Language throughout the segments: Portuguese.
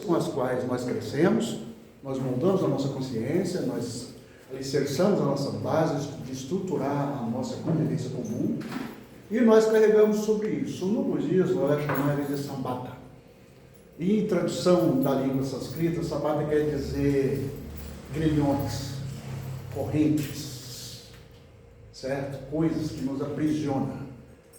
com as quais nós crescemos, nós moldamos a nossa consciência, nós alicerçamos a nossa base de estruturar a nossa convivência comum, e nós carregamos sobre isso. No budismo, é chamado de Sambata. E em tradução da língua sânscrita, Sambata quer dizer grilhões, correntes, certo? Coisas que nos aprisionam,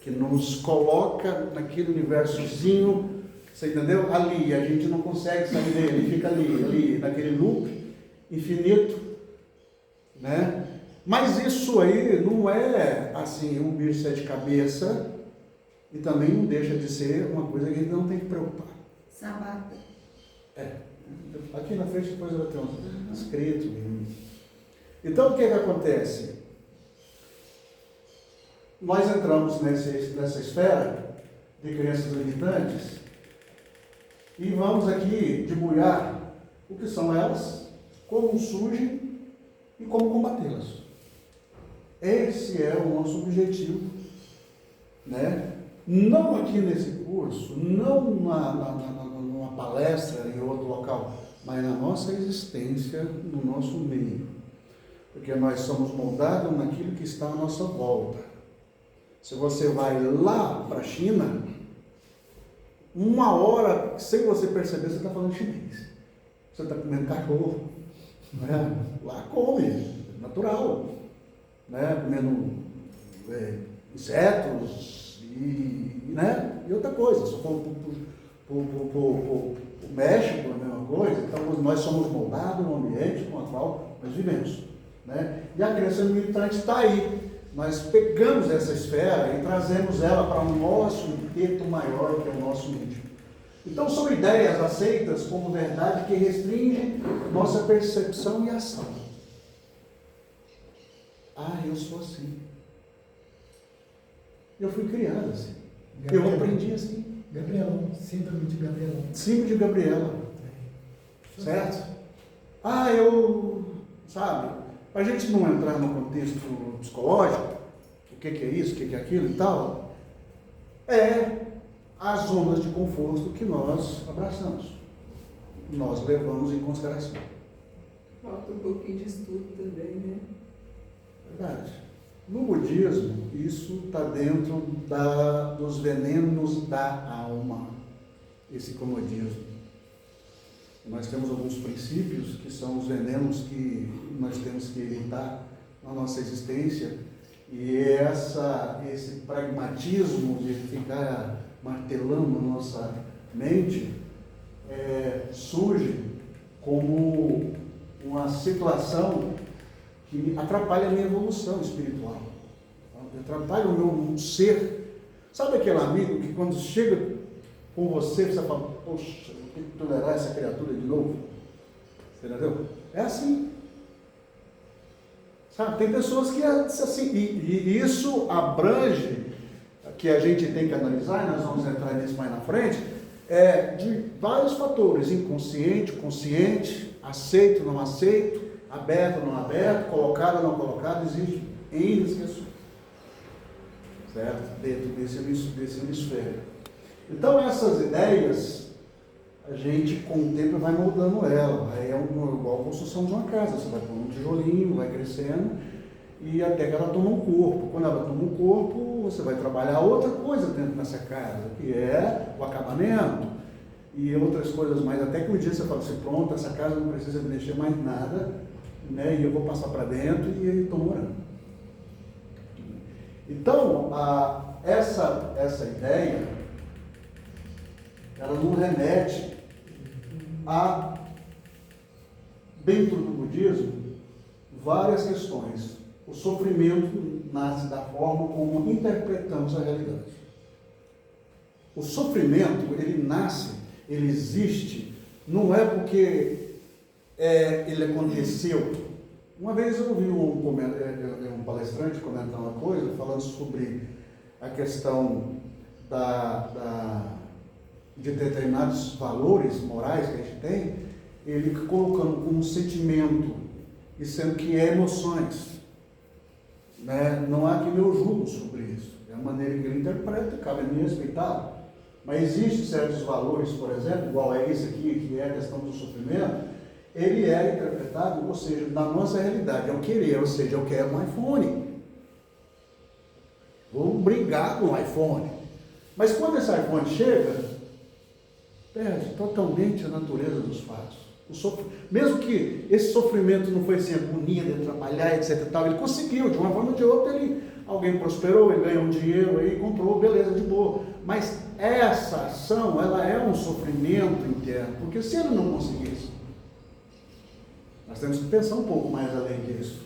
que nos coloca naquele universozinho, você entendeu? Ali, a gente não consegue sair dele, fica ali, naquele loop infinito, né? Mas isso aí não é, assim, um bicho de sete cabeças e também não deixa de ser uma coisa que a gente não tem que preocupar. Sabata. Aqui na frente depois vai ter um escrito. Então, o que acontece? Nós entramos nessa esfera de crenças limitantes e vamos aqui debulhar o que são elas, como surgem e como combatê-las. Esse é o nosso objetivo, né? Não aqui nesse curso, não numa palestra em outro local, mas na nossa existência, no nosso meio. Porque nós somos moldados naquilo que está à nossa volta. Se você vai lá para a China, uma hora, sem você perceber, você está falando chinês. Você está comendo cachorro, né? Lá come, natural, né? Comendo insetos né? E outra coisa. Se for para o México, a mesma coisa. Então, nós somos moldados no ambiente com o qual nós vivemos, né? E a crença limitante está aí. Nós pegamos essa esfera e trazemos ela para o nosso inteto maior, que é o nosso íntimo. Então, são ideias aceitas como verdade que restringem nossa percepção e ação. Ah, eu sou assim. Eu fui criado assim. Eu aprendi assim. Gabrielão, síndrome de Gabrielão. Síndrome de Gabriela. Certo? Ah, sabe? Para a gente não entrar no contexto psicológico, o que é isso, o que é aquilo e tal, é as zonas de conforto que nós abraçamos, nós levamos em consideração. Falta um pouquinho de estudo também, né? Verdade. No budismo, isso está dentro dos venenos da alma, esse comodismo. Nós temos alguns princípios que são os venenos que nós temos que evitar na nossa existência, e esse pragmatismo de ficar martelando a nossa mente surge como uma situação que atrapalha a minha evolução espiritual, atrapalha o meu ser. Sabe aquele amigo que quando chega com você fala, poxa, eu tenho que tolerar essa criatura de novo? Você entendeu? É assim. Sabe, tem pessoas que é assim, e isso abrange, que a gente tem que analisar, e nós vamos entrar nisso mais na frente, de vários fatores: inconsciente, consciente, aceito, não aceito, aberto, não aberto, colocado, não colocado. Existe N questões, certo? Dentro desse hemisfério. Então, essas ideias, a gente com o tempo vai moldando ela. É igual a construção de uma casa. Você vai pôr um tijolinho, vai crescendo, e até que ela toma um corpo. Quando ela toma um corpo, você vai trabalhar outra coisa dentro dessa casa, que é o acabamento e outras coisas mais. Até que um dia você fala assim, pronto, essa casa não precisa mexer mais nada, né? E eu vou passar para dentro e estou morando. Então, essa ideia, ela nos remete a, dentro do budismo, várias questões. O sofrimento nasce da forma como interpretamos a realidade. O sofrimento, ele existe, não é porque ele aconteceu. Uma vez eu ouvi um palestrante comentar uma coisa, falando sobre a questão de determinados valores morais que a gente tem, ele colocando como sentimento, e sendo que é emoções, né? Não há quem eu julgo sobre isso, é a maneira que ele interpreta, cabe a mim respeitar, Mas existem certos valores, por exemplo, igual a esse aqui, que é a questão do sofrimento, ele é interpretado, ou seja, na nossa realidade, é o querer, ou seja, eu quero um iPhone. Vou brigar com o iPhone. Mas quando esse iPhone chega, perde totalmente a natureza dos fatos. Mesmo que esse sofrimento não foi assim, agonia de trabalhar, etc. Tal, ele conseguiu, de uma forma ou de outra, alguém prosperou, ele ganhou um dinheiro, aí comprou, beleza, de boa. Mas essa ação, ela é um sofrimento interno, porque se ele não conseguisse, nós temos que pensar um pouco mais além disso.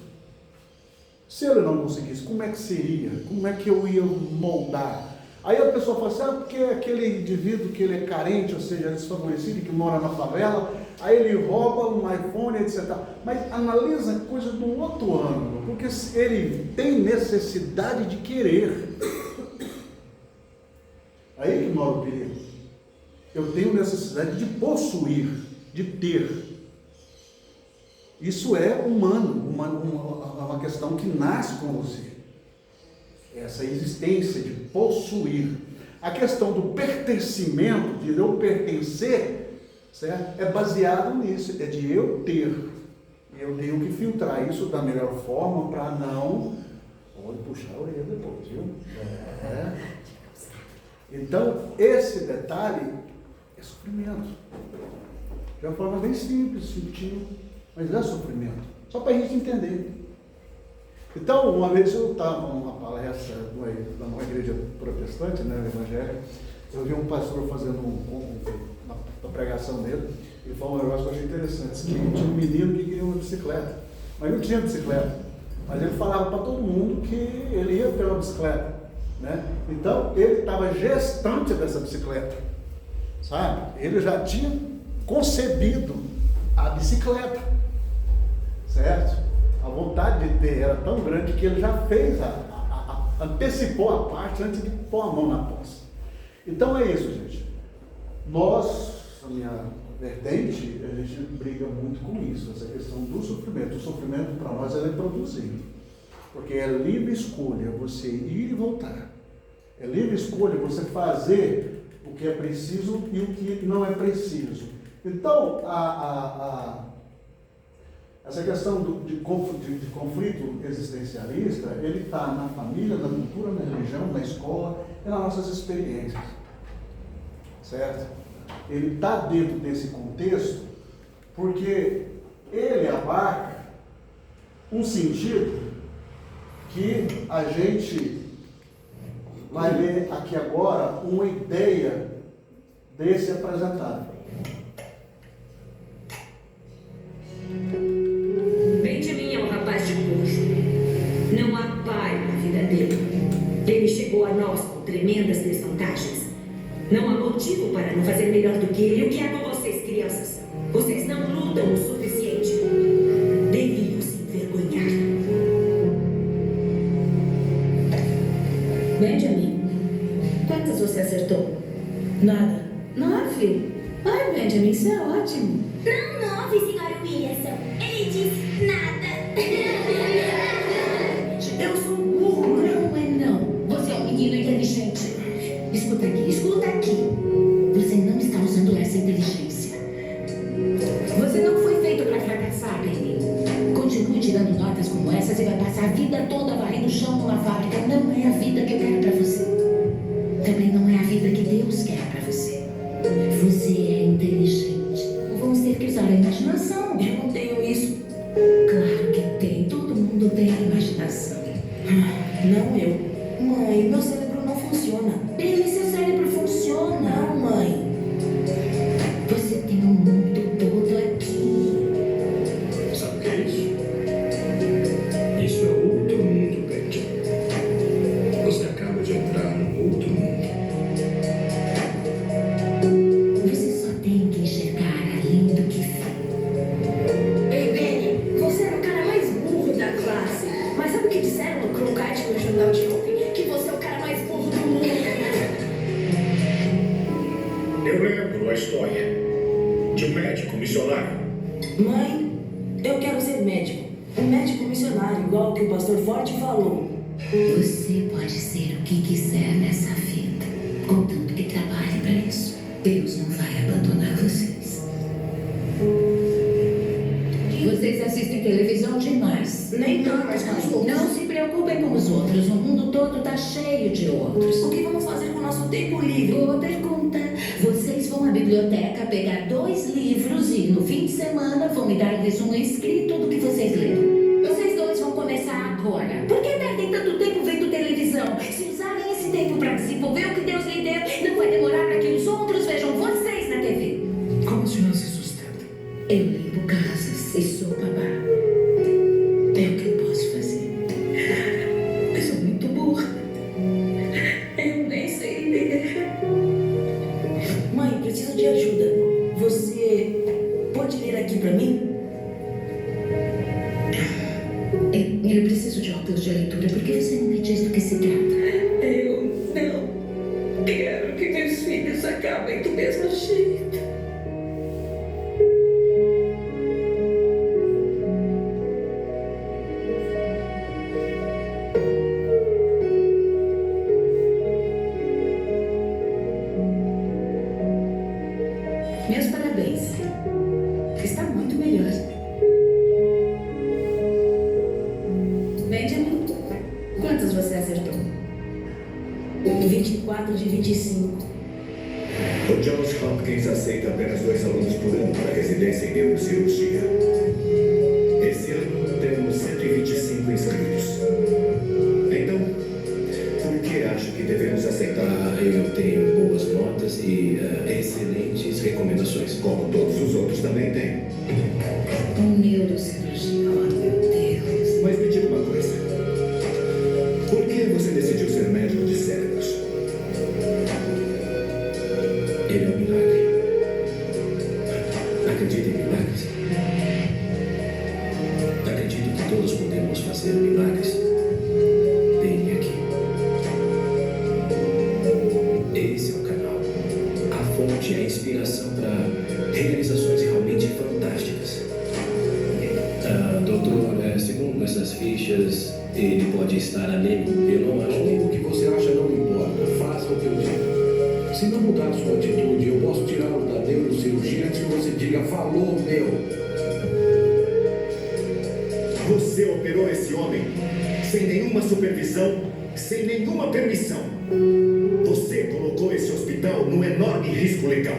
Se ele não conseguisse, como é que seria? Como é que eu ia moldar? Aí a pessoa fala assim, porque aquele indivíduo que ele é carente, ou seja, desfavorecido, que mora na favela, aí ele rouba um iPhone, etc. Mas analisa a coisa de um outro ângulo, porque ele tem necessidade de querer. Aí que mora o perigo. Eu tenho necessidade de possuir, de ter. Isso é humano, uma questão que nasce com você. Essa existência de possuir. A questão do pertencimento, de eu pertencer, certo? É baseado nisso, é de eu ter. E eu tenho que filtrar isso da melhor forma para não... Pode puxar a orelha depois, viu? Então, esse detalhe é sofrimento. De uma forma bem simples, sutil, mas é sofrimento. Só para a gente entender. Então, uma vez eu estava numa palestra numa igreja protestante, né, evangélica, eu vi um pastor fazendo uma pregação dele, ele falou um negócio que eu achei interessante, que tinha um menino que queria uma bicicleta, mas não tinha bicicleta, mas ele falava para todo mundo que ele ia pela bicicleta, né? Então, ele estava gestante dessa bicicleta, sabe? Ele já tinha concebido a bicicleta, certo? A vontade de ter era tão grande que ele já fez, antecipou a parte antes de pôr a mão na posse. Então é isso, gente. Nós, a minha vertente, a gente briga muito com isso, essa questão do sofrimento. O sofrimento para nós é produzido, porque é livre escolha você ir e voltar. É livre escolha você fazer o que é preciso e o que não é preciso. Então, essa questão de conflito existencialista, ele está na família, na cultura, na religião, na escola e nas nossas experiências, certo? Ele está dentro desse contexto porque ele abarca um sentido que a gente vai ler aqui agora uma ideia desse apresentado. Benjamin é um rapaz de cor. Não há pai na vida dele. Ele chegou a nós com tremendas desvantagens. Não há motivo para não fazer melhor do que ele. O que é com vocês, crianças? Vocês não lutam o suficiente. Deviam se envergonhar. Benjamin, quantas você acertou? Nada. 9? Ai, Benjamin, isso é ótimo. Não, 9, senhora Williamson. Ele disse nada. Eu sou burro. Não é não. Você é um menino inteligente. Escuta aqui. Você não está usando essa inteligência. Você não foi feito para fracassar, Benny. Continue tirando notas como essas e vai passar a vida toda varrendo o chão numa fábrica. Não é a vida que eu quero para você. Também não é a vida que Deus quer para você. Você é inteligente. Vamos ter que usar a imaginação. Eu não tenho isso. Claro que tem. Todo mundo tem imaginação. Não eu. Mãe, meu cérebro não funciona. Ele, seu cérebro funciona. Não, mãe. Você tem um mundo todo aqui. Sabe o que é isso? Isso é outro mundo, Betty. Você acaba de entrar num outro mundo. Você só tem que enxergar além do que vê. Ei, Benny, você era o cara mais burro da classe. Mas sabe o que disseram no Cronkite no jornal de ontem? Que você é o cara mais burro do mundo. Eu lembro a história de um médico missionário. Mãe, eu quero ser médico. Um médico missionário, igual que o pastor Forte falou. Você pode ser o que quiser nessa vida, contanto que trabalhe para Deus não vai abandonar vocês. Vocês assistem televisão demais. Nem tanto, mas com os outros. Não se preocupem com os outros. O mundo todo está cheio de outros. O que vamos fazer com o nosso tempo livre? Boa pergunta. Vocês vão à biblioteca pegar 2 livros e no fim de semana vão me dar um resumo escrito do que vocês leram. Vocês 2 vão começar agora. Por que perdem tanto tempo vendo televisão? Se usarem esse tempo para desenvolver o que Deus lhe deu, não vai demorar para que os outros vejam vocês na TV. Como a senhora se sustenta? Eu limpo casas e sou babá. É o que eu posso fazer. Eu sou muito burra. Eu nem sei ler. Mãe, preciso de ajuda. Você pode ler aqui pra mim? Eu preciso de óculos de leitura. Por que você não me diz do que se trata? Eu não quero que meus filhos acabem do mesmo jeito. Meus parabéns. Está muito melhor. Benjamin, quantos você acertou? 24 de 25. O Johns Hopkins aceita apenas 2 alunos por ano para residência em neurocirurgia. Esse ano temos 125 inscritos. Então, por que acha que devemos aceitar? Eu tenho boas notas e excelentes recomendações, como todos os outros também têm. Um neurocirurgião, oh meu Deus. Mas me diga uma coisa. Por que você decidiu ser médico de cérebros? Ele é um milagre. Acredita em milagres? Acredito que todos podemos fazer milagres. Venha aqui. Esse é o canal. A fonte é a inspiração para realizações realmente fantásticas. Doutor, segundo essas fichas, ele pode estar anêmico. Eu não acho que... O que você acha não importa. Faça o que eu digo. Se não mudar sua atitude, eu posso tirá-lo da neurocirurgia antes que você diga, falou, meu. Você operou esse homem sem nenhuma supervisão, sem nenhuma permissão. Você colocou esse hospital num enorme risco legal.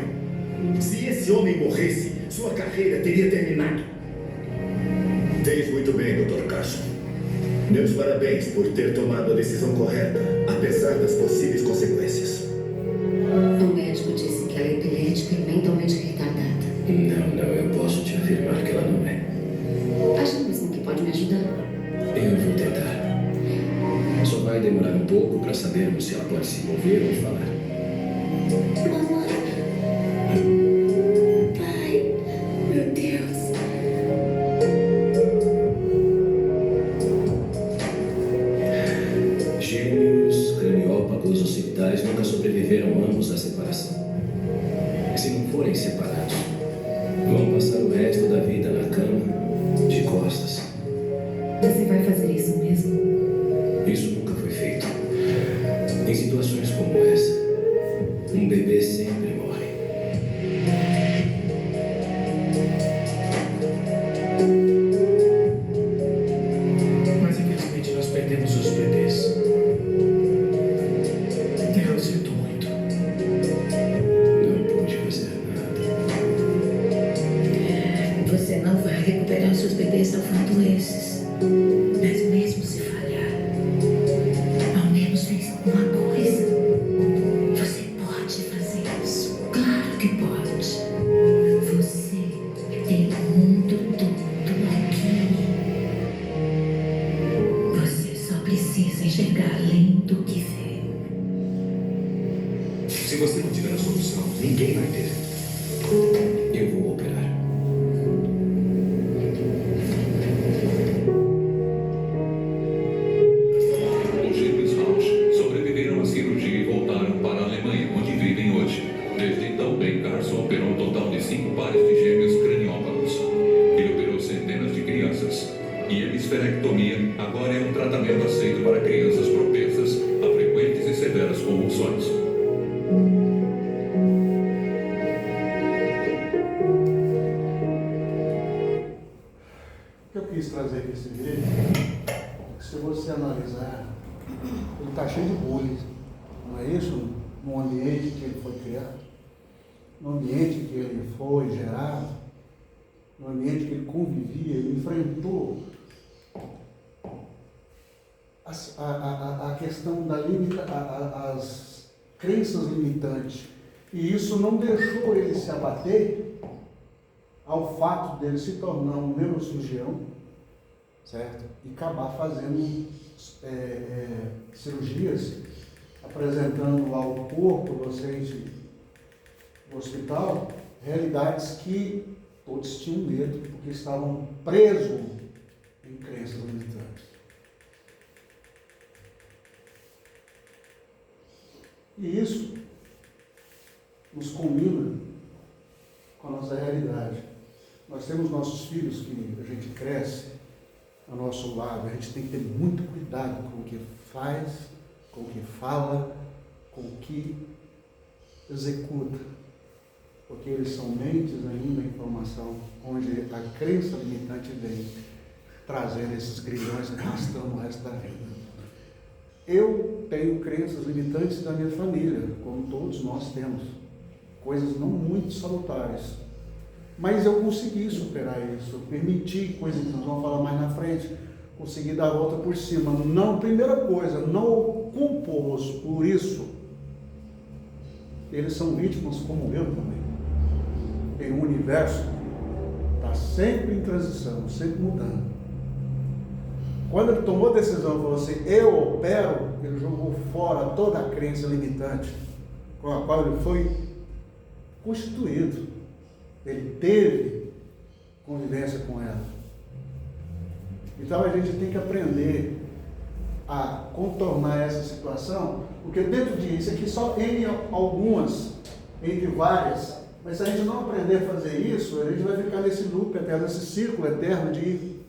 Se esse homem morresse, sua carreira teria terminado. Fez muito bem, Dr. Carson. Meus parabéns por ter tomado a decisão correta, apesar das possíveis consequências. O médico disse que ela é epilética e mentalmente retardada. Não, eu posso te afirmar que ela não é. Acha mesmo que pode me ajudar? Eu vou tentar. Só vai demorar um pouco para sabermos se ela pode se mover ou falar. Mamãe. Pai. Meu Deus. Gêmeos, craniópagos occipitais nunca sobreviveram ambos à separação. Se não forem separados, vão passar o resto da vida na cama, de costas. Você vai fazer isso mesmo? Isso nunca foi feito. Em situações como essa, um bebê sempre morre. Mas infelizmente nós perdemos os bebês. Eu sinto muito. Não pude fazer nada. Você não vai recuperar os seus bebês salvando esses. Mas mesmo se falhar, ao menos fez alguma coisa. Você pode fazer isso. Claro que pode. Você tem o mundo todo aqui. Você só precisa enxergar além do que vê. Se você não tiver a solução, ninguém vai ter. Eu vou operar. Os gêmeos Rausch sobreviveram à cirurgia e voltaram para a Alemanha, onde vivem hoje. Desde então, Ben Carson operou um total de 5 pares de gêmeos craniópagos. Ele operou centenas de crianças. E a hemisferectomia agora é um tratamento aceito para crianças propensas a frequentes e severas convulsões. quis trazer aqui esse vídeo, porque se você analisar, ele está cheio de bullying, não é isso? No ambiente que ele foi criado, no ambiente que ele foi gerado, no ambiente que ele convivia, ele enfrentou a questão da as crenças limitantes. E isso não deixou ele se abater ao fato dele se tornar um neurocirurgião, certo? E acabar fazendo cirurgias, apresentando ao corpo docente do hospital realidades que todos tinham medo, porque estavam presos em crenças limitantes. E isso nos combina com a nossa realidade. Nós temos nossos filhos que a gente cresce ao nosso lado, a gente tem que ter muito cuidado com o que faz, com o que fala, com o que executa, porque eles são mentes ainda em formação, onde a crença limitante vem trazendo esses grilhões que estão no resto da vida. Eu tenho crenças limitantes da minha família, como todos nós temos, coisas não muito salutares, mas eu consegui superar isso, eu permiti coisas que nós vamos falar mais na frente, consegui dar a volta por cima. Não, primeira coisa, não culpo-os por isso, eles são vítimas como eu também. Tem um universo que está sempre em transição, sempre mudando. Quando ele tomou a decisão e falou assim, eu opero, ele jogou fora toda a crença limitante com a qual ele foi constituído. Ele teve convivência com ela. Então a gente tem que aprender a contornar essa situação, porque dentro disso aqui só tem algumas, entre várias, mas se a gente não aprender a fazer isso, a gente vai ficar nesse loop eterno, nesse círculo eterno de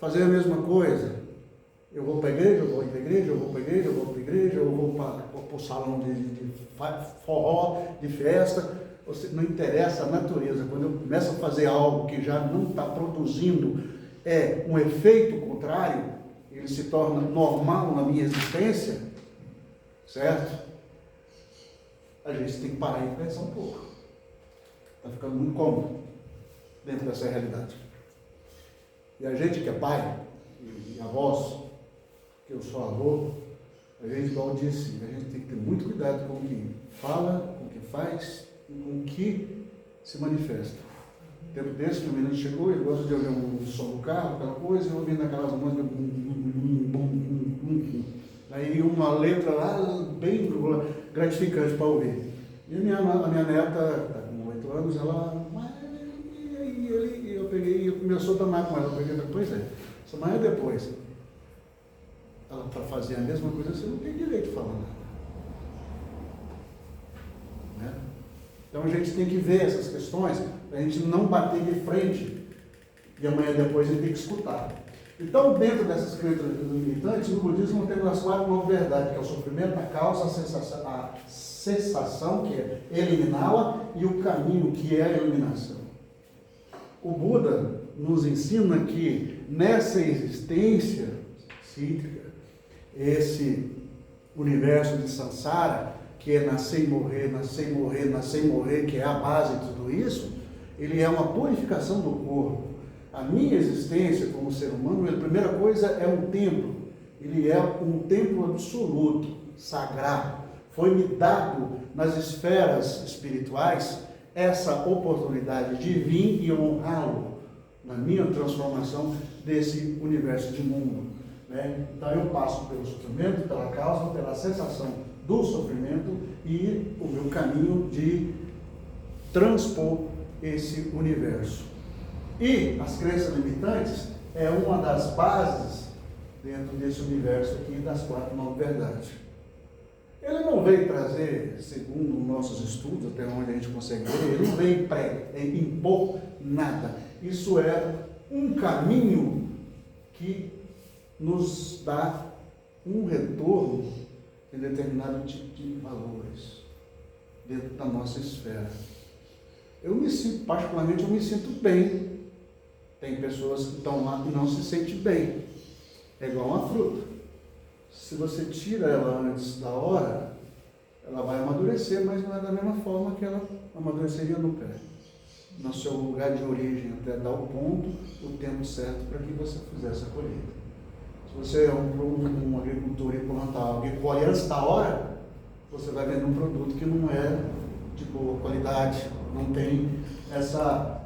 fazer a mesma coisa. Eu vou para a igreja, eu vou para a igreja, eu vou para a igreja, eu vou para a igreja, eu vou para o salão de forró, de festa. Não interessa a natureza. Quando eu começo a fazer algo que já não está produzindo um efeito contrário, ele se torna normal na minha existência, certo? A gente tem que parar e pensar um pouco. Está ficando muito cômodo dentro dessa realidade. E a gente que é pai e avós, que eu sou avô, a gente, igual eu disse, a gente tem que ter muito cuidado com o que fala, com o que faz e com o que se manifesta. Tempo desse que o menino chegou, ele gosta de ouvir um som do carro, aquela coisa, e ouvindo aquelas músicas, aí uma letra lá bem gratificante para ouvir. E a minha neta, está com 8 anos, ela, eu peguei e começou a tomar com ela, eu peguei depois, essa manhã depois, ela para fazer a mesma coisa, você não tem direito de falar nada. Né? Então a gente tem que ver essas questões, para a gente não bater de frente, e amanhã depois a gente tem que escutar. Então, dentro dessas crenças limitantes, no budismo temos as 4 novas verdades, que é o sofrimento, a causa, a cessação, que é eliminá-la, e o caminho, que é a iluminação. O Buda nos ensina que nessa existência cíclica, esse universo de samsara, que é nascer e morrer, nascer e morrer, nascer e morrer, que é a base de tudo isso, ele é uma purificação do corpo. A minha existência como ser humano, a primeira coisa é um templo. Ele é um templo absoluto, sagrado. Foi-me dado nas esferas espirituais essa oportunidade de vir e honrá-lo na minha transformação desse universo de mundo. Né? Então eu passo pelo sofrimento, pela causa, pela sensação do sofrimento e o meu caminho de transpor esse universo. E as crenças limitantes é uma das bases dentro desse universo aqui das 4 novas verdades. Ele não veio trazer, segundo nossos estudos, até onde a gente consegue ver, ele não veio impor nada. Isso é um caminho que nos dá um retorno em determinado tipo de valores dentro da nossa esfera. Particularmente, eu me sinto bem Tem pessoas que estão lá e não se sentem bem. É igual uma fruta. Se você tira ela antes da hora, ela vai amadurecer, mas não é da mesma forma que ela amadureceria no pé. No seu lugar de origem, até dar o ponto, o tempo certo para que você fizesse a colheita. Se você é um agricultor e planta algo e colhe antes da hora, você vai vender um produto que não é de boa qualidade, não tem essa...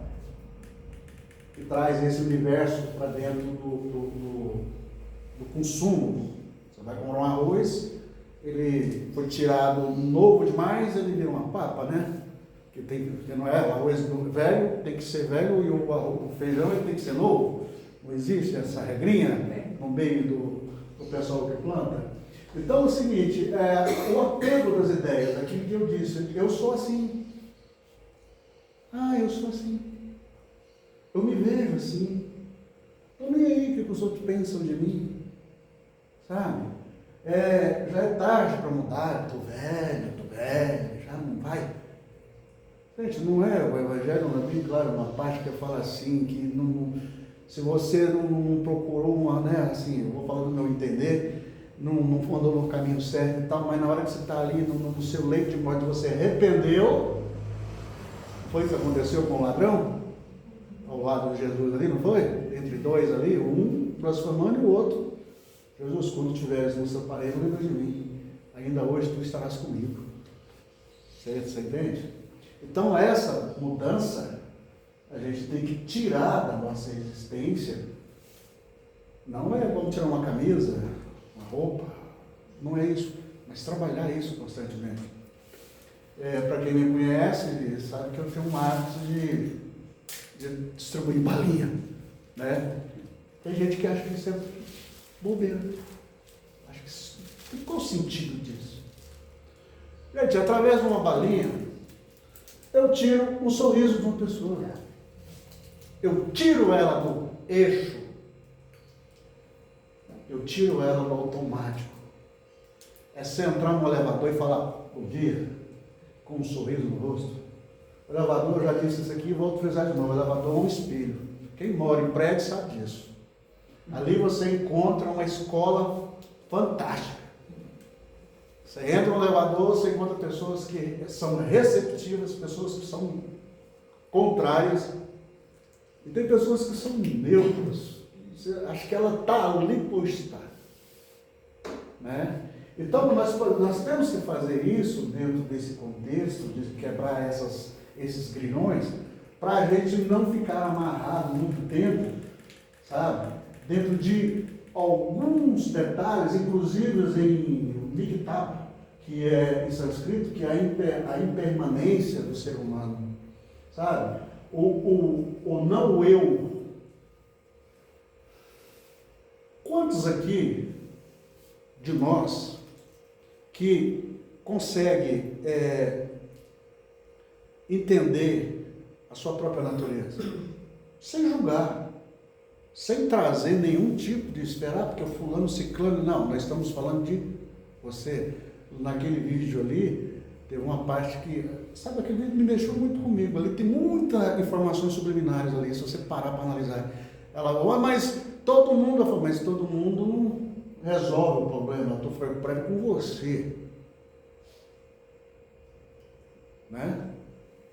que traz esse universo para dentro do consumo. Você vai comprar um arroz, ele foi tirado novo demais, ele vira uma papa, né? Que não é o arroz velho, tem que ser velho, e o feijão ele tem que ser novo. Não existe essa regrinha no meio do pessoal que planta. Então é o seguinte, o apego das ideias, aquilo que eu disse, eu sou assim. Eu sou assim. Eu me vejo assim. Estou nem aí o que os outros pensam de mim. Sabe? Já é tarde para mudar, estou velho, já não vai. Gente, não é, o Evangelho não é bem claro, uma parte que fala assim, que se você não procurou uma, né, assim, eu vou falar do meu entender, não andou no caminho certo e tal, mas na hora que você está ali no seu leito de morte, você arrependeu, foi o que aconteceu com o ladrão, ao lado de Jesus ali, não foi? Entre dois ali, um blasfemando e o outro. Jesus, quando tiveres no seu parede, lembra de mim. Ainda hoje tu estarás comigo. Você entende? Então essa mudança a gente tem que tirar da nossa existência. Não é vamos tirar uma camisa, uma roupa, não é isso, mas trabalhar isso constantemente. Para quem me conhece, sabe que eu tenho um hábito de distribuir balinha, né? Tem gente que acha que isso é bobeira. Acho que qual o sentido disso? Gente, através de uma balinha, eu tiro um sorriso de uma pessoa. Eu tiro ela do eixo. Eu tiro ela do automático. É você entrar no elevador e falar, bom dia, com um sorriso no rosto. O elevador, eu já disse isso aqui e volto a frisar de novo, o elevador é um espelho. Quem mora em prédio sabe disso. Ali você encontra uma escola fantástica. Você entra no elevador, você encontra pessoas que são receptivas, pessoas que são contrárias, e tem pessoas que são neutras. Você acha que ela está ali por estar. Né? Então, nós temos que fazer isso dentro desse contexto, de quebrar esses grilhões, para a gente não ficar amarrado muito tempo, sabe? Dentro de alguns detalhes, inclusive em Miktab, que é em sânscrito, que é a impermanência do ser humano, sabe? O não eu. Quantos aqui de nós que consegue entender a sua própria natureza, sem julgar, sem trazer nenhum tipo de esperar, porque o fulano, ciclano, não, nós estamos falando de você. Naquele vídeo ali, teve uma parte que, sabe, aquele vídeo me mexeu muito comigo, ali tem muitas informações subliminares ali, se você parar para analisar. Ela falou, mas todo mundo, eu falo, mas todo mundo não resolve o problema, eu estou preocupado com você. Né?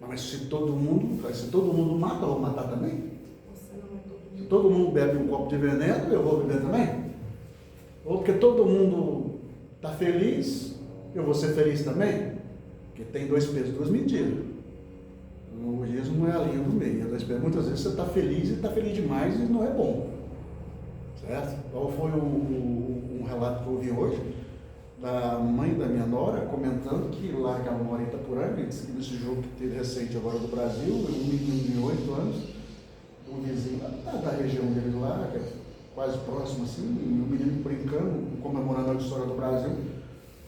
Mas se todo mundo mata, eu vou matar também? Se todo mundo bebe um copo de veneno, eu vou beber também? Ou porque todo mundo está feliz, eu vou ser feliz também? Porque tem dois pesos, duas medidas. O budismo não é a linha do meio. Muitas vezes você está feliz e está feliz demais e não é bom. Certo? Qual foi um relato que eu ouvi hoje da mãe da minha nora comentando que lá que ela mora em Itapuranga, nesse jogo que teve recente agora do Brasil, um menino de 8 anos, um vizinho da região deles lá, que é quase próximo assim, e o menino brincando, comemorando a história do Brasil,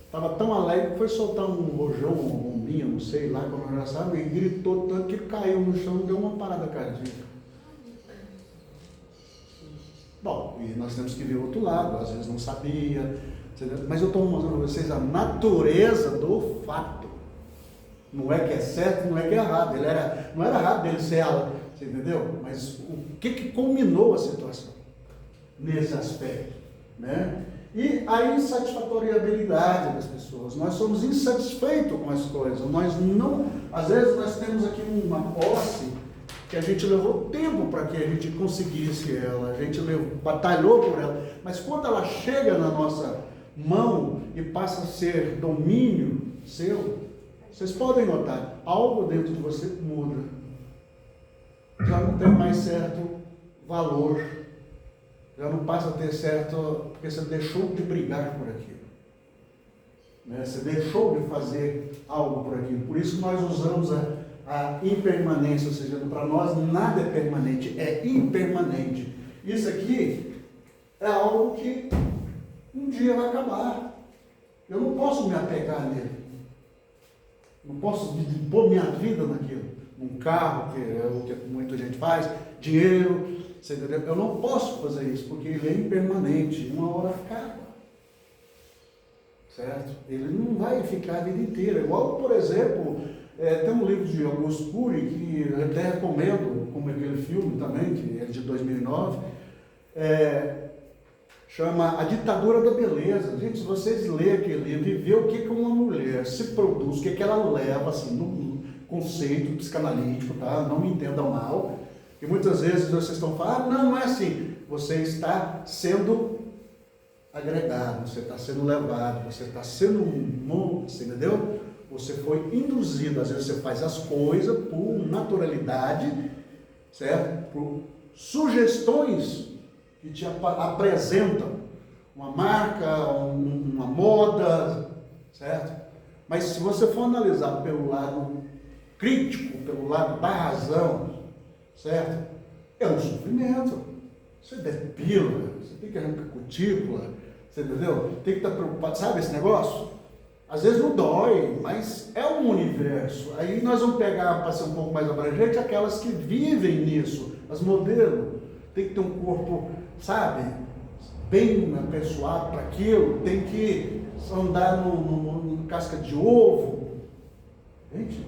estava tão alegre que foi soltar um rojão, uma bombinha, não sei lá, como já sabe, e gritou tanto que caiu no chão e deu uma parada cardíaca. Bom, e nós temos que ver o outro lado, às vezes não sabia, mas eu estou mostrando para vocês a natureza do fato. Não é que é certo, não é que é errado. Não era errado dele ser Você entendeu? Mas o que culminou a situação nesse aspecto, né? E a insatisfatoriedade das pessoas. Nós somos insatisfeitos com as coisas. Nós não, às vezes nós temos aqui uma posse que a gente levou tempo para que a gente conseguisse ela, a gente batalhou por ela, mas quando ela chega na nossa mão e passa a ser domínio seu, vocês podem notar, algo dentro de você muda. Já não tem mais certo valor, já não passa a ter certo, porque você deixou de brigar por aquilo, né? Você deixou de fazer algo por aquilo. Por isso que nós usamos a impermanência, ou seja, para nós nada é permanente, é impermanente. Isso aqui é algo que um dia vai acabar. Eu não posso me apegar nele. Não posso pôr minha vida naquilo. Um carro, que é o que muita gente faz, dinheiro, você entendeu? Eu não posso fazer isso, porque ele é impermanente. Uma hora acaba. Certo? Ele não vai ficar a vida inteira. Igual, por exemplo, tem um livro de Augusto Cury, que eu até recomendo, como aquele filme também, que é de 2009, chama A Ditadura da Beleza. Gente, se vocês lerem aquele livro e ver o que uma mulher se produz, o que ela leva, assim, no conceito psicanalítico, tá? Não me entendam mal, e muitas vezes vocês estão falando, não é assim, você está sendo agregado, você está sendo levado, você está sendo você entendeu? Você foi induzido, às vezes você faz as coisas por naturalidade, certo? Por sugestões que te apresentam, uma marca, uma moda, certo? Mas se você for analisar pelo lado crítico, pelo lado da razão, certo? É um sofrimento. Você depila, você tem que arrancar cutícula, você entendeu? Tem que estar preocupado, sabe esse negócio? Às vezes não dói, mas é um universo. Aí nós vamos pegar, para ser um pouco mais abrangente, aquelas que vivem nisso, as modelos. Tem que ter um corpo, sabe, bem apessoado para aquilo, tem que andar no casca de ovo. Gente,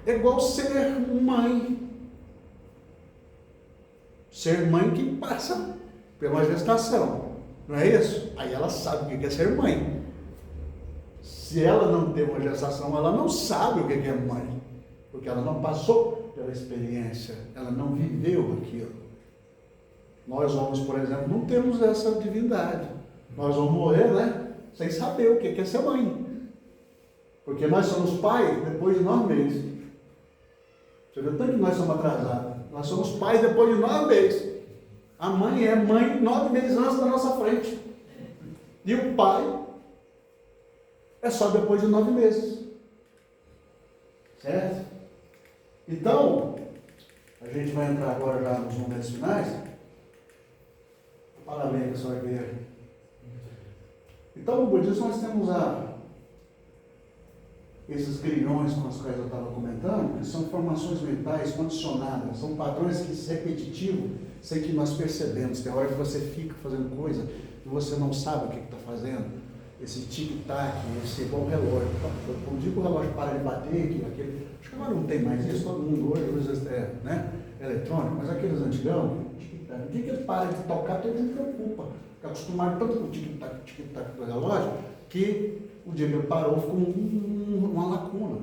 é igual ser mãe. Ser mãe que passa pela gestação. Não é isso? Aí ela sabe o que é ser mãe. Se ela não tem uma gestação, ela não sabe o que é mãe. Porque ela não passou pela experiência, ela não viveu aquilo. Nós homens, por exemplo, não temos essa divindade. Nós vamos morrer, né? Sem saber o que é ser mãe. Porque nós somos pais depois de 9 meses. Você vê tanto que nós somos atrasados. Nós somos pais depois de 9 meses. A mãe é mãe 9 meses antes da nossa frente. E o pai é só depois de 9 meses. Certo? Então, a gente vai entrar agora já nos momentos finais. Parabéns, pessoal igreja. Então, no budismo nós temos esses grilhões com os quais eu estava comentando, que são formações mentais condicionadas, são padrões repetitivos, sem que nós percebemos. Tem hora que você fica fazendo coisa e você não sabe o que está fazendo. Esse tic-tac, esse igual relógio. Um dia que o relógio para de bater, acho que agora não tem mais isso, todo mundo hoje usa eletrônico, mas aqueles antigão, tic-tac, o dia que ele para de tocar, todo mundo preocupa. Fica acostumado tanto com o tic-tac do relógio, que o dia que ele parou ficou uma lacuna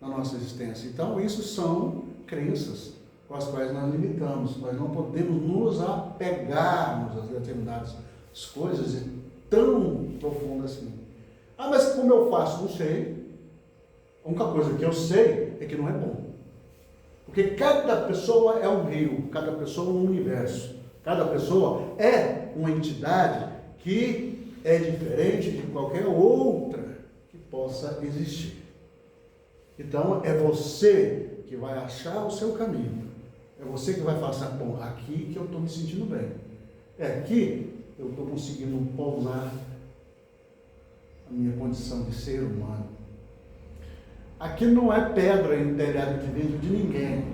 na nossa existência. Então, isso são crenças com as quais nós limitamos. Nós não podemos nos apegarmos a determinadas coisas tão profundas assim. Ah, mas como eu faço? Não sei. A única coisa que eu sei é que não é bom. Porque cada pessoa é um rio, cada pessoa é um universo. Cada pessoa é uma entidade que é diferente de qualquer outra que possa existir. Então, é você que vai achar o seu caminho. É você que vai falar assim, bom, aqui que eu estou me sentindo bem. É aqui que eu estou conseguindo pousar a minha condição de ser humano. Aqui não é pedra em telhado de vidro de ninguém,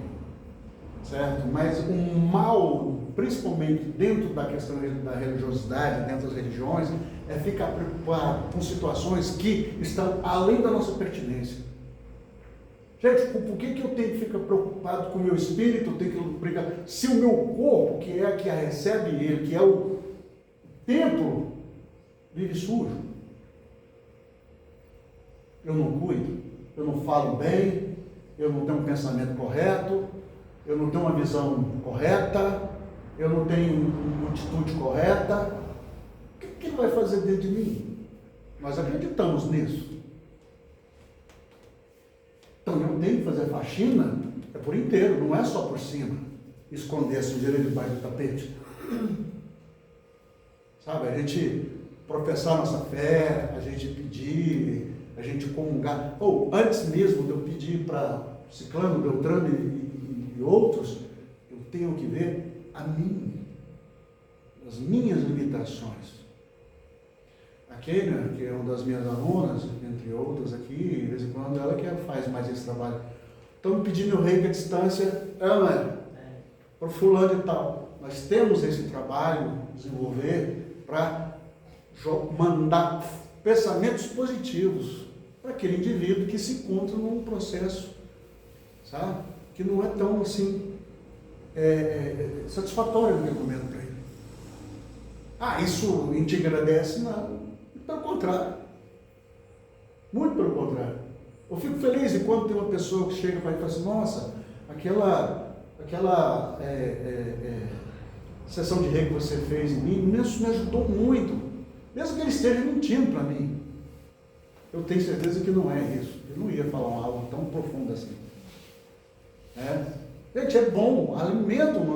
certo? Mas o mal, principalmente dentro da questão da religiosidade, dentro das religiões, é ficar preocupado com situações que estão além da nossa pertinência. Gente, por que eu tenho que ficar preocupado com o meu espírito? Eu tenho que brigar. Se o meu corpo, que é a que recebe ele, que é o templo, vive sujo, eu não cuido, eu não falo bem, eu não tenho um pensamento correto, eu não tenho uma visão correta, eu não tenho uma atitude correta, o que ele vai fazer dentro de mim? Nós acreditamos nisso. Então eu tenho que fazer faxina, é por inteiro, não é só por cima, esconder a sujeira debaixo do tapete. Sabe, a gente professar nossa fé, a gente pedir, a gente comungar. Ou antes mesmo de eu pedir para Ciclano, Beltrano e outros, eu tenho que ver a mim, as minhas limitações. A Kênia, que é uma das minhas alunas, entre outras aqui, de vez em quando ela que faz mais esse trabalho. Estão pedindo o reiki à distância, para o fulano e tal. Nós temos esse trabalho, desenvolver, para mandar pensamentos positivos para aquele indivíduo que se encontra num processo, sabe? Que não é tão assim satisfatório no meu momento para ele. Ah, isso a gente agradece? Não. Pelo contrário. Muito pelo contrário. Eu fico feliz enquanto tem uma pessoa que chega para mim e fala assim, nossa, aquela sessão de reiki que você fez em mim, isso me ajudou muito. Mesmo que ele esteja mentindo para mim. Eu tenho certeza que não é isso. Eu não ia falar algo tão profundo assim. Gente, é bom, alimenta o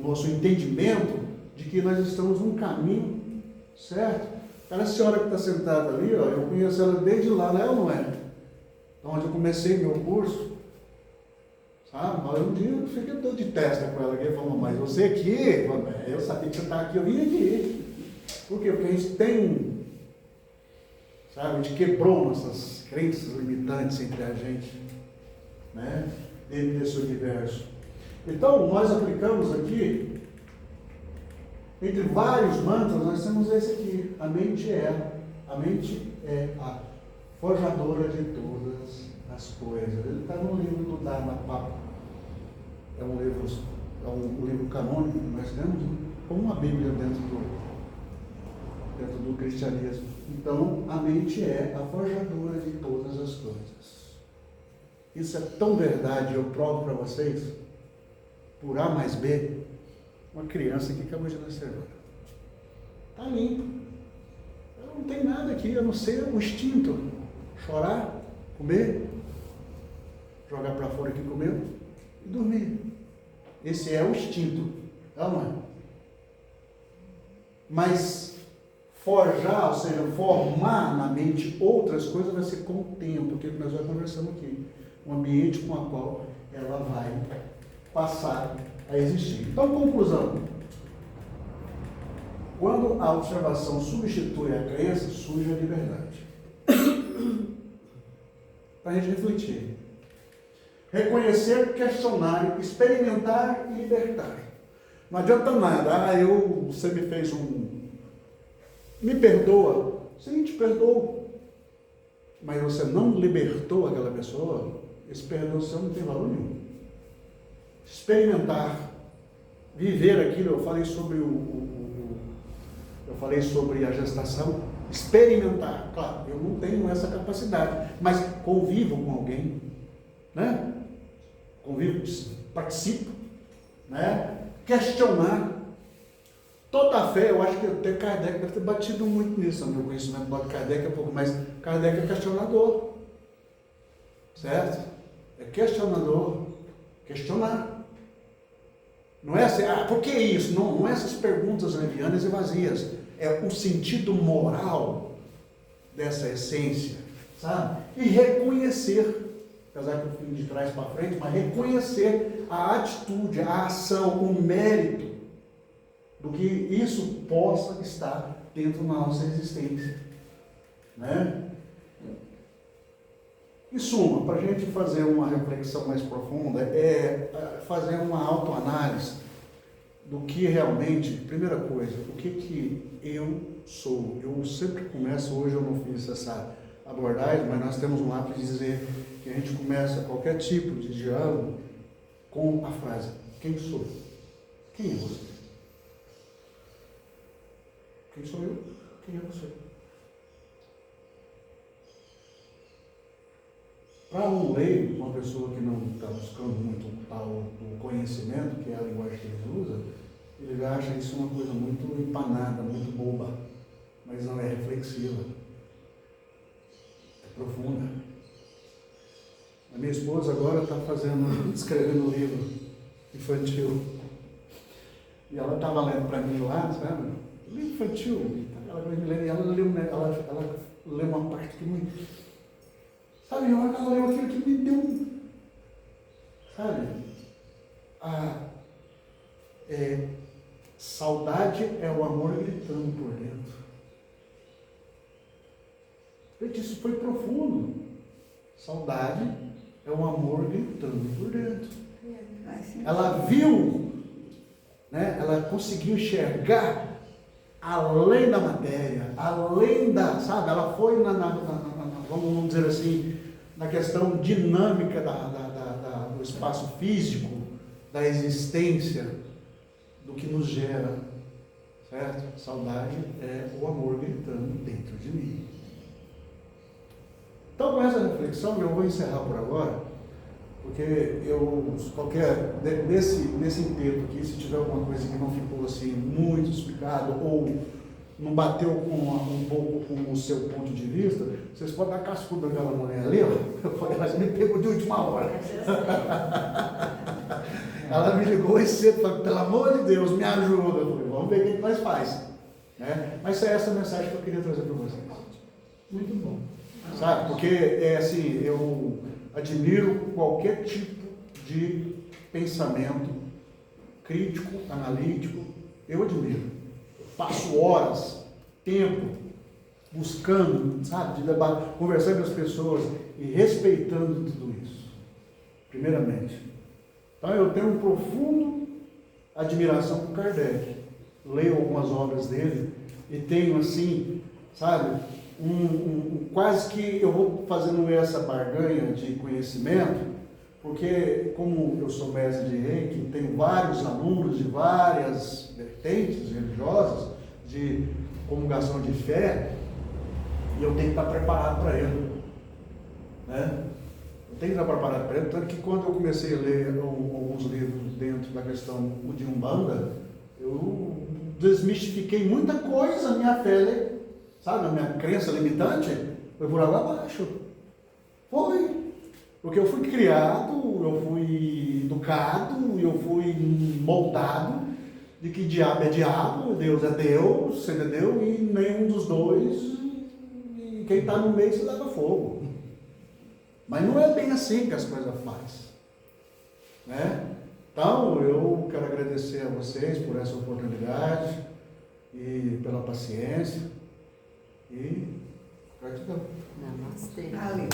nosso entendimento de que nós estamos num caminho certo. Aquela senhora que está sentada ali, ó, eu conheço ela desde lá, não é ou não é? Onde eu comecei meu curso, sabe? Mas um dia eu fiquei todo de testa com ela aqui, falou, mas você aqui, eu sabia que você está aqui, eu vim aqui. Por quê? Porque a gente tem, sabe, a gente quebrou nossas crenças limitantes entre a gente, né? Dentro desse universo. Então, nós aplicamos aqui, entre vários mantras, nós temos esse aqui. A mente é a forjadora de todas as coisas. Ele está no livro do Dharma Papa. É um livro canônico que nós temos, né? Como uma Bíblia dentro do cristianismo. Então, a mente é a forjadora de todas as coisas. Isso é tão verdade, eu provo para vocês, por A mais B, uma criança que acabou de nascer agora. Está limpo. Não tem nada aqui, a não ser o instinto. Chorar, comer, jogar para fora aqui comer e dormir. Esse é o instinto. Não é? Mas forjar, ou seja, formar na mente outras coisas vai ser com o tempo, que nós já conversamos aqui. Um ambiente com o qual ela vai passar a existir. Então, conclusão. Quando a observação substitui a crença, surge a liberdade. Para a gente refletir. Reconhecer, questionar, experimentar e libertar. Não adianta nada. Você me fez me perdoa. Sim, te perdoo. Mas você não libertou aquela pessoa, esse perdão seu não tem valor nenhum. Experimentar, viver aquilo, eu falei sobre a gestação, experimentar, claro, eu não tenho essa capacidade, mas convivo com alguém, né? Convivo, participo, né? Questionar, toda a fé, eu acho que até Kardec deve ter batido muito nisso, meu conhecimento do Kardec é um pouco mais, Kardec é questionador, certo? É questionador, questionar. Não é assim, por que isso? Não é essas perguntas levianas e vazias. É o sentido moral dessa essência, sabe? E reconhecer, apesar que eu fui de trás para frente, mas reconhecer a atitude, a ação, o mérito do que isso possa estar dentro da nossa existência, né? Em suma, para a gente fazer uma reflexão mais profunda, é fazer uma autoanálise do que realmente, primeira coisa, o que eu sou. Eu sempre começo, hoje eu não fiz abordagem, mas nós temos um hábito de dizer que a gente começa qualquer tipo de diálogo com a frase: quem sou eu? Quem é você? Quem sou eu? Quem é você? Para um leigo, uma pessoa que não está buscando muito o conhecimento, que é a linguagem que ele usa, ele acha isso uma coisa muito empanada, muito boba, mas não é reflexiva, é profunda. A minha esposa agora está escrevendo um livro infantil, e ela estava lendo para mim lá, sabe? Livro infantil, ela leu uma parte que me... Sabe, a hora que ela leu aquilo que me deu, sabe? Saudade é o amor gritando por dentro. Gente, isso foi profundo. Saudade é o amor gritando por dentro. Ela viu, né? Ela conseguiu enxergar além da matéria, além da, sabe? Ela foi vamos dizer assim, na questão dinâmica do espaço físico, da existência, do que nos gera, certo? Saudade é o amor gritando dentro de mim. Então, com essa reflexão, eu vou encerrar por agora, porque nesse inteiro aqui, se tiver alguma coisa que não ficou assim muito explicado, ou não bateu um pouco com o seu ponto de vista, vocês podem dar cascudo naquela mulher ali, ó. Eu falei, mas me pegou de última hora. Ela me ligou e cedo, falou, pelo amor de Deus, me ajuda. Eu falei, vamos ver o que nós faz. Né? Mas é essa a mensagem que eu queria trazer para vocês. Muito bom. Sabe, porque é assim, eu admiro qualquer tipo de pensamento crítico, analítico, eu admiro. Passo horas, tempo, buscando, sabe, de debater, conversando com as pessoas e respeitando tudo isso, primeiramente. Então eu tenho uma profunda admiração por Kardec. Leio algumas obras dele e tenho assim, sabe, quase que eu vou fazendo essa barganha de conhecimento, porque como eu sou mestre de Reiki, tenho vários alunos de várias vertentes religiosas, de comungação de fé, e eu tenho que estar preparado para ele, né? Eu tenho que estar preparado para ele, tanto que quando eu comecei a ler alguns livros dentro da questão de Umbanda, eu desmistifiquei muita coisa, a minha fé, sabe, a minha crença limitante, foi por água abaixo. Foi. Porque eu fui criado, eu fui educado, eu fui moldado de que diabo é diabo, Deus é Deus, você entendeu? E nenhum dos dois, e quem está no meio se leva fogo. Mas não é bem assim que as coisas fazem, né? Então, eu quero agradecer a vocês por essa oportunidade e pela paciência e gratidão. Namastê. Aleluia.